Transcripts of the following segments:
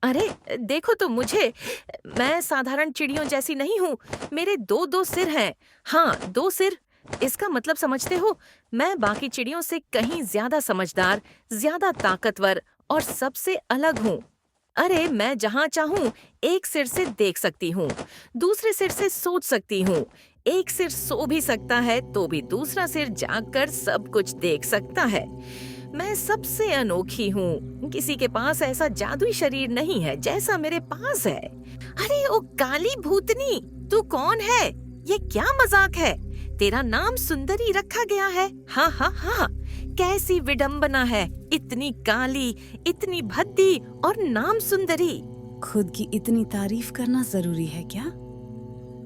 अरे देखो तो मुझे, मैं साधारण चिड़ियों जैसी नहीं हूँ। मेरे दो दो सिर हैं। हाँ, दो सिर। इसका मतलब समझते हो? मैं बाकी चिड़ियों से कहीं ज्यादा समझदार, ज्यादा ताकतवर और सबसे अलग हूँ। अरे मैं जहाँ चाहूँ एक सिर से देख सकती हूँ, दूसरे सिर से सोच सकती हूँ। एक सिर सो भी सकता है तो भी दूसरा सिर जाग कर सब कुछ देख सकता है। मैं सबसे अनोखी हूँ। किसी के पास ऐसा जादुई शरीर नहीं है जैसा मेरे पास है। अरे ओ काली भूतनी, तू कौन है? ये क्या मजाक है? तेरा नाम सुंदरी रखा गया है। हाँ हाँ हाँ, कैसी विडंबना है। इतनी काली, इतनी भद्दी और नाम सुंदरी। खुद की इतनी तारीफ करना जरूरी है क्या?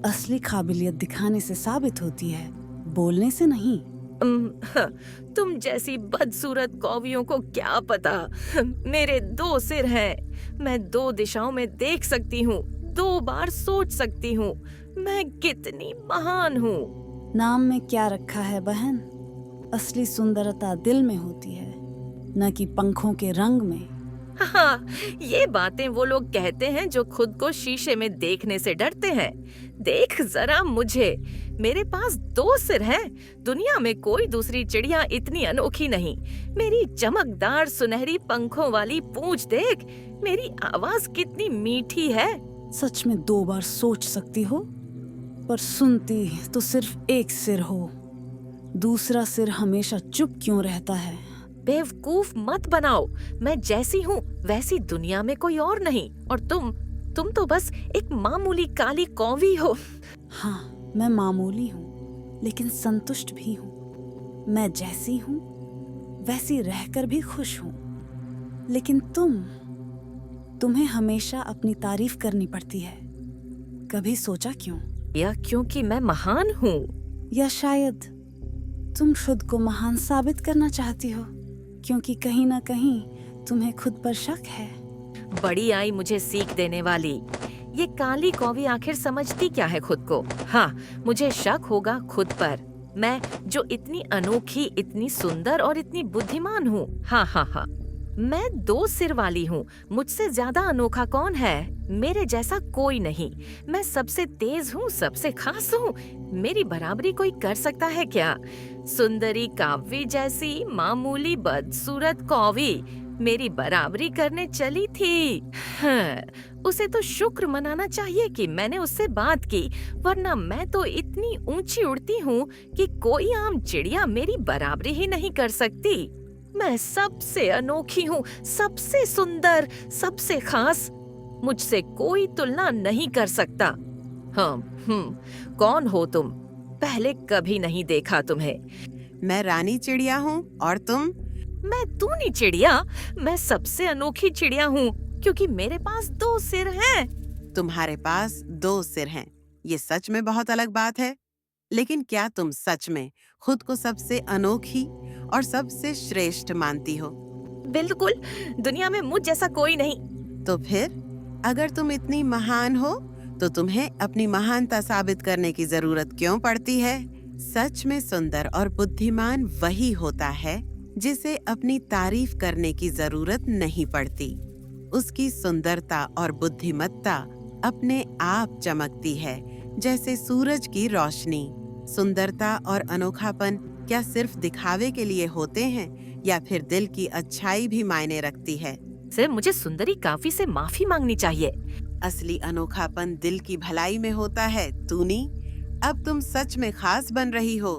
असली काबिलियत दिखाने से साबित होती है, बोलने से नहीं। तुम जैसी बदसूरत कौवियों को क्या पता। मेरे दो सिर हैं। मैं दो दिशाओं में देख सकती हूँ, दो बार सोच सकती हूँ। मैं कितनी महान हूँ। नाम में क्या रखा है बहन? असली सुंदरता दिल में होती है, न कि पंखों के रंग में। हाँ, ये बातें वो लोग कहते हैं जो खुद को शीशे में देखने से डरते हैं। देख जरा मुझे, मेरे पास दो सिर हैं। दुनिया में कोई दूसरी चिड़िया इतनी अनोखी नहीं। मेरी चमकदार सुनहरी पंखों वाली पूंछ देख, मेरी आवाज कितनी मीठी है। सच में दो बार सोच सकती हो, पर सुनती तो सिर्फ एक सिर हो। दूसरा सिर हमेशा चुप क्यों रहता है? बेवकूफ मत बनाओ। मैं जैसी हूँ वैसी दुनिया में कोई और नहीं। और तुम तो बस एक मामूली काली कौवी हो। हाँ, मैं मामूली हूँ, लेकिन संतुष्ट भी हूँ। मैं जैसी हूँ वैसी रहकर भी खुश हूँ। लेकिन तुम्हें हमेशा अपनी तारीफ करनी पड़ती है। कभी सोचा क्यों? या क्योंकि मैं महान हूँ। या शायद तुम खुद को महान साबित करना चाहती हो, क्योंकि कहीं ना कहीं तुम्हें खुद पर शक है। बड़ी आई मुझे सीख देने वाली। ये काली कौवी आखिर समझती क्या है खुद को? हाँ, मुझे शक होगा खुद पर। मैं जो इतनी अनोखी, इतनी सुंदर और इतनी बुद्धिमान हूँ। हाँ हाँ हाँ, मैं दो सिर वाली हूँ। मुझसे ज्यादा अनोखा कौन है? मेरे जैसा कोई नहीं। मैं सबसे तेज हूँ, सबसे खास हूँ। मेरी बराबरी कोई कर सकता है क्या? सुंदरी काव्य जैसी मामूली बदसूरत कौवी मेरी बराबरी करने चली थी। हाँ, उसे तो शुक्र मनाना चाहिए कि मैंने उससे बात की, वरना मैं तो इतनी ऊंची उड़ती हूँ कि कोई आम चिड़िया मेरी बराबरी ही नहीं कर सकती। मैं सबसे अनोखी हूँ, सबसे सुंदर, सबसे खास। मुझसे कोई तुलना नहीं कर सकता। कौन हो तुम? पहले कभी नहीं देखा तुम्हें। मैं रानी चिड़िया हूँ और तुम? मैं दूनी चिड़िया? मैं सबसे अनोखी चिड़िया हूँ क्योंकि मेरे पास दो सिर हैं। तुम्हारे पास दो सिर हैं, ये सच में बहुत अलग बात है। लेकिन क्या तुम सच में खुद को सबसे अनोखी और सबसे श्रेष्ठ मानती हो? बिल्कुल, दुनिया में मुझ जैसा कोई नहीं। तो फिर अगर तुम इतनी महान हो तो तुम्हें अपनी महानता साबित करने की जरूरत क्यों पड़ती है? सच में सुंदर और बुद्धिमान वही होता है जिसे अपनी तारीफ करने की जरूरत नहीं पड़ती। उसकी सुंदरता और बुद्धिमत्ता अपने आप चमकती है, जैसे सूरज की रोशनी। सुंदरता और अनोखापन क्या सिर्फ दिखावे के लिए होते हैं या फिर दिल की अच्छाई भी मायने रखती है? सिर्फ मुझे सुंदरी काफी से माफी मांगनी चाहिए। असली अनोखापन दिल की भलाई में होता है तूनी। अब तुम सच में खास बन रही हो।